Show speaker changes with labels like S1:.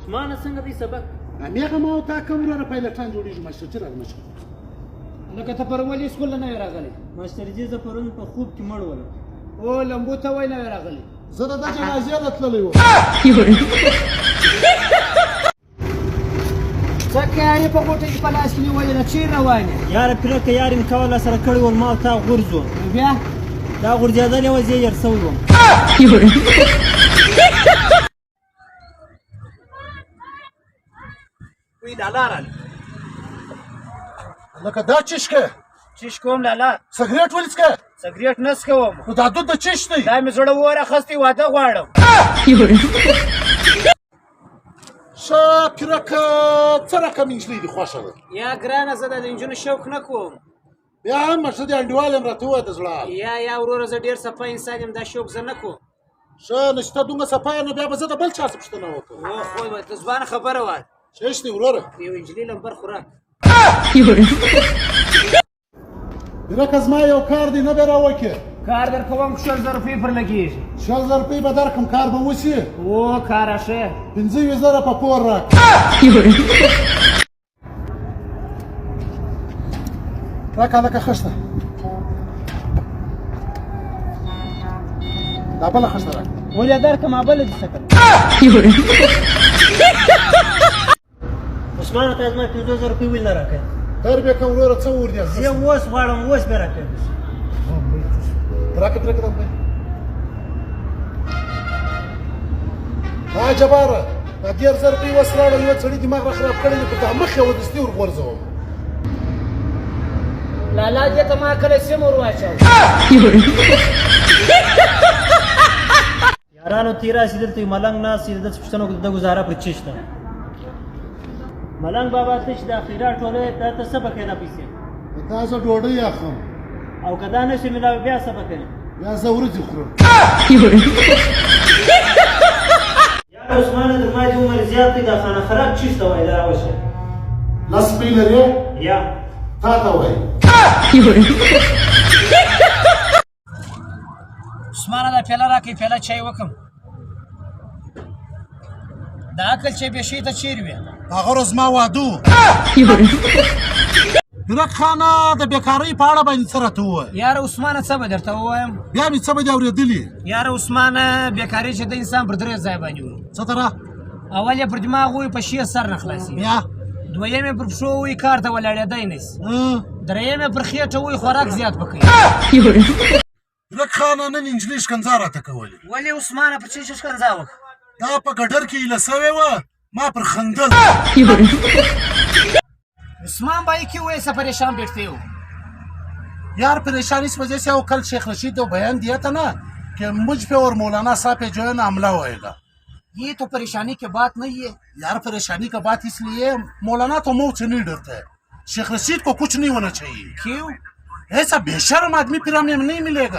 S1: ما نه څنګه دی سبق
S2: همېغه ما او تا کوم وروره پایلټان جوړېږي ماشټر چې راغلی مشر
S1: لکه ته پر ولې سکول نه وې راغلی ماشټر جي زه پرون په خوب کې مړ ولم او لمبو ته وای نه وې راغلی
S2: زه د ده جنازې ته تللی وم
S1: څه کارې په غوټه کې په لاس کې نیولې ده چېرې روان یې یاره پرېکړه یار مې کوله سره کړی ول ما او تا غورځو بیا دا غورځېدلې وه زه یې هېر سوی وم وی لالا رالی
S2: لکه دا چشکه
S1: چیش کوم لالا
S2: سګرېټ ولې څکه
S1: سګرېټ نه څکوم
S2: نو دا دود د چش دی
S1: دا مې زړه وور اخیستی واده غواړم
S2: ښه پیرکه څه رقم نجلۍ دي خوښه ده
S1: یا ګرانه زه د نجونو شوق نه کوم
S2: بیا هم مشر دې انډیوال یم راته ووایه د زړه حال
S1: یا وروره زه ډېر صفا انسان یم دا شوق زه نه کوم
S2: ښه نو چې ته دومره صفا یې نو بیا به زه د بل چا څه پوښتنه وکړم
S1: او خو د ځوانه خبره وه
S2: چش دی وروره
S1: یو نجلۍ لمبر خوراک
S2: پیرکه زما یو کار دی نه به راوکې
S1: کار در کوم 100,000 روپۍ پر لګېږي
S2: 100,000 روپۍ به درکړم کار به وشي
S1: او کاره ښه
S2: 15,000 په پور راکړه راکړه لکه خښته دا بله خښته راکړه
S1: ولې درکړم بله دې څه کړم عثمانه ته زما 15,000 روپۍ ولې نه راکړې
S2: در بیا کوم وروره څه ور دي
S1: زه اوس غواړم اوس مې راکړې
S2: راکړه پرېږده دا خدای ها جباره دا 10,000 روپۍ اوس راوړه یو سړي دماغ را خراب کړی دی په دا مخ یې ودستي ور غورځوم
S1: لالا دې ته ما کله سیم ور واچاو یارانو تیرا سي دلته ملنګ ناست دي د پښتنو د گزاره پر چشته ملنګ بابا ته چې د اخیرا ټوله دا ته څه پکې دا پیسې
S2: دا زه ډوډۍ اخلم
S1: او که دا نشي ملاوي بیا څه پکې
S2: بیا زه ورځې خورم
S1: یاره عثمانه د ما دې عمر زیات دی دا خانه خراب چشته وایي دا راوشه
S2: لس روپۍ لرې یا تا ته وایي
S1: عثمانه دا پیاله راکړئ پیاله چای وکم د عقل چې بې شي ته چیرې وې
S2: هغه ورځ زما واده و پیرک خانه د بیکارۍ په اړه باندې څه راته ووایه
S1: یاره عثمانه څه به درته ووایم
S2: بیا مې څه به دې اورېدلي
S1: یاره عثمانه بیکاري چې د انسان پر درې ځای باندې وي
S2: څه ته
S1: اول یې پر دماغ وي په شیه سر نه خلاصي
S2: بیا
S1: دویم یې پر پښو وي کار ته ولاړېدی نسي دریم یې پر خېټه وي خوراک زیات پکوي
S2: پیرک خانه نن نجلۍ ښکنځا راته کولې
S1: ولې عثمانه په چی ښکنځا وکړه
S2: دا په ګډر کې ایله سوې وه ما پر خندل
S1: عثمان भाई क्यों ऐसा परेशान बैठते हो
S2: यार परेशानी इस वजह से वो कल शेख रशीद ने बयान दिया था ना कि मुझ पे और मौलाना साहब पे जो है ना हमला होएगा
S1: ये तो परेशानी की बात नहीं है
S2: यार परेशानी का बात इसलिए मौलाना तो मौत से नहीं डरता है शेख रशीद को कुछ नहीं होना चाहिए
S1: क्यों
S2: ऐसा बेशर्म आदमी फिर हमें नहीं मिलेगा